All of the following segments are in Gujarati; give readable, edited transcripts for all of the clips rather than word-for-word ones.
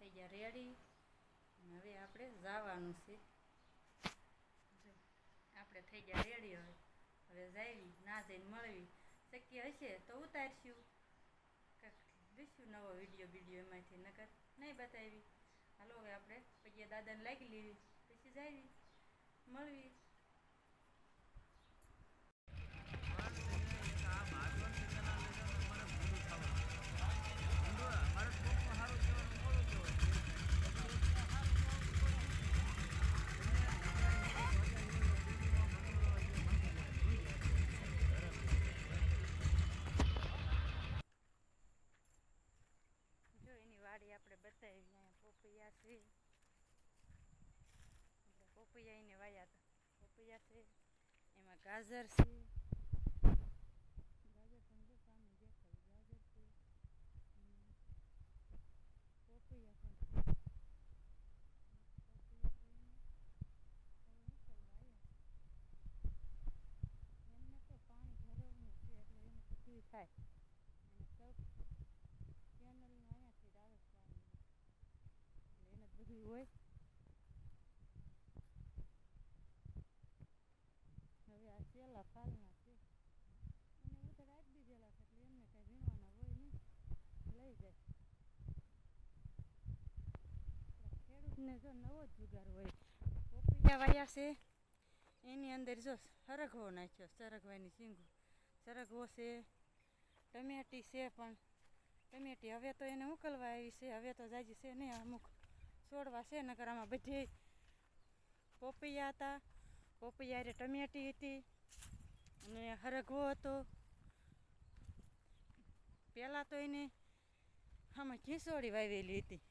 થઈ ગયા રેડી. હવે આપણે જવાનું છે. આપણે થઈ ગયા રેડી. હવે જાવી ના જઈને મળવી શક્ય હશે તો ઉતારશું દઈશું નવો વિડીયો એમાંથી, નકર નહીં બતાવી. હાલો હવે આપણે પછી દાદાને લાગી લેવી પછી જાવી મળવી. વાડી આપણે બતાવી. અહીંયા પોપૈયા છે. આપણે પોપૈયા એને વાયા હતા. પોપૈયા છે, એમાં ગાજર છે. ગાજર પણ સામે દેખાય. ગાજર છે, પોપૈયા પણ એમને તો પાણી ભરવાનું છે એટલે એને બધું થાય. અને સૌ કેનલને અહીંયાથી જ આવે પાણી એટલે એને જ બધું હોય. હવે આ સેલા ફાલના છે એને ઉધર આપી દીધેલા છે એટલે એમને કાંઈ વીણવાના હોય નહીં, લઈ જાય. ખેડૂતને જો નવો જ જુગાર હોય. પોપૈયા વાયા છે એની અંદર જો સરગવો નાખ્યો, સરગવાની શીંગું સરગવો છે. ટમેટી છે પણ ટમેટી હવે તો એને ઉકલવા આવી છે. હવે તો જાજી છે નહીં, અમુક છોડવા છે. નકર આમાં બધી પોપૈયા હતા. પોપૈયા રે ટમેટી હતી અને હરગવો હતો. પહેલાં તો એને આમાં ખીસોડી વાવેલી હતી.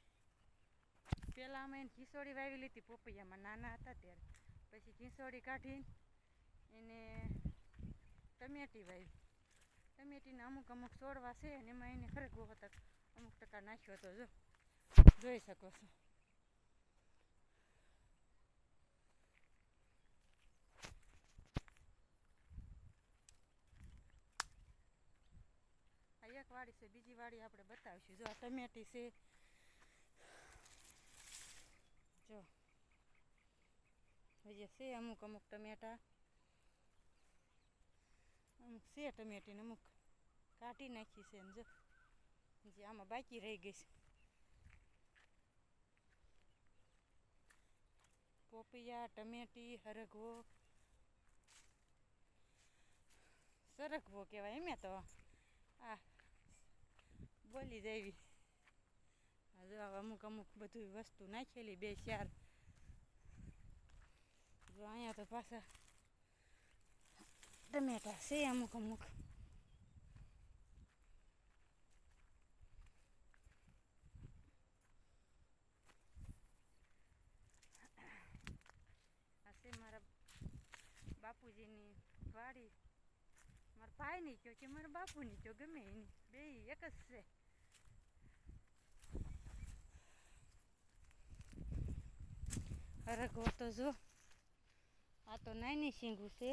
પહેલાં આમાં એને ખીસોડી વાવેલી હતી પોપૈયામાં, નાના હતા ત્યારે. પછી ખીસોડી કાઢીને એને ટમેટી વાવી. ટમેટીના અમુક છોડવા છે અને એમાં એને હરગવો હતો અમુક ટકા નાખ્યો હતો. જો જોઈ શકો છો. આ એક વાડી છે, બીજી વાડી આપણે બતાવીશું. જો આ ટમેટી છે. જો હજી છે અમુક ટમેટા, અમુક છે ટમેટીને અમુક કાઢી નાખી છે. ને જો હજી આમાં બાકી રહી ગઈ છે. પોપૈયા, ટમેટી, હરગવો, સરગવો કહેવાય એમે તો આ બોલી દેવી. જો અમુક બધું વસ્તુ નાખેલી 2-4. જો અહીંયા તો પાછા ટમેટા છે અમુક. આ છે મારા બાપુજીની વાડી. મારા ભાઈની કહો કે મારા બાપુની કહો, ગમે એની, બે એક જ છે. હરગવો તો જો આ તો નાની શીંગું છે.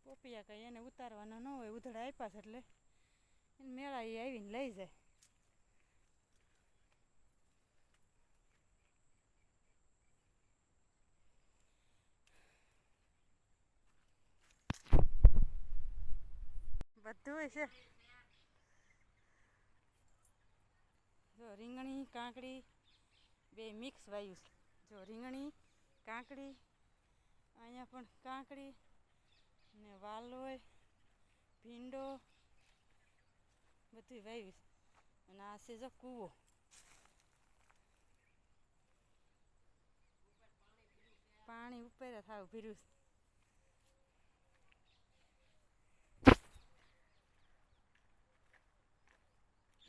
પોપૈયા કાંઈ એને ઉતારવાના ન હોય, ઉધડા આપ્યા છે એટલે એને મેળા એ આવીને લઈ જાય. બધું છે. જો રીંગણી કાંકડી બે મિક્સ વાયું છે. જો રીંગણી કાંકડી, અહીંયા પણ કાંકડી ને વાલોય ભીંડો બધું વાવ્યું છે. અને આ છે જો કૂવો. પાણી ઉપર જ થાવ ભીર્યું છે.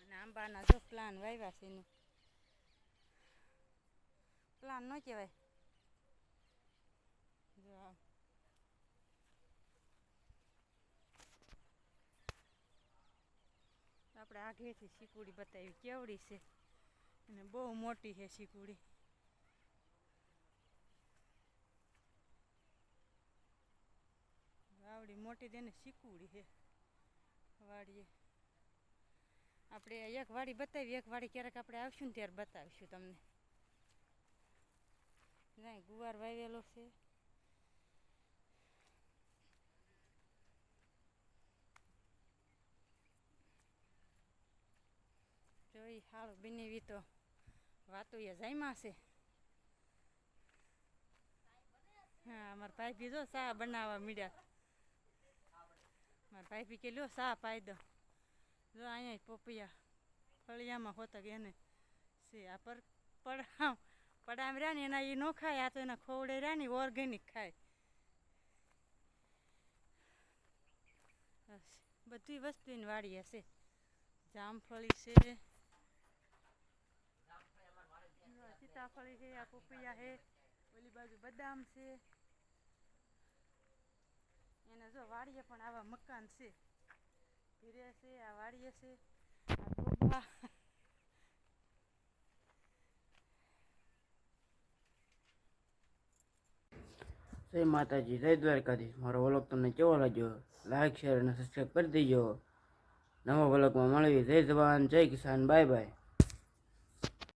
અને આંબાના જો પ્લાન વાવ્યા છે. એનું પ્લાન ન કહેવાય. જો આપણે આગળથી શીકુડી બતાવી કેવડી છે અને બહુ મોટી છે શીકુડી. ઓલી મોટી તેને શીકુડી છે વાડીએ. આપણે એક વાડી બતાવી, એક વાડી ક્યારેક આપણે આવશું ને ત્યારે બતાવીશું તમને. ના ગુવાર વાવેલો છે. જોઈ હાલ બનેવી તો વાતો એ જાયમાં છે. હા અમારા ભાઈ જો ચા બનાવવા મીડ્યા. મારા ભાઈ કે લ્યો ચા પાઈ દો. જો અહીંયા પોપિયા ફળિયામાં હોતા કે એને છે આ પડામ રહ્યા ને એના એ ન ખાય, આ તો એના ખોવડે રહ્યા ને ઓર્ગેનિક ખાય. બધી વસ્તુ એની વાડી હશે. જામફળી છે, સીતાફળી છે, આ પોપિયા છે, ઓલી બાજુ બદામ છે. એને જો વાડીએ પણ આવા મકાન છે, ઘીરે છે, આ વાડીએ છે, આ જય માતાજી, જય દ્વારકાધીશ. મારો વ્લોગ તમને કેવો લાગ્યો? લાઈક, શેર અને સબસ્ક્રાઈબ કરી દેજો. નવા વ્લોગમાં મળવી. જય જવાન, જય કિસાન, બાય બાય.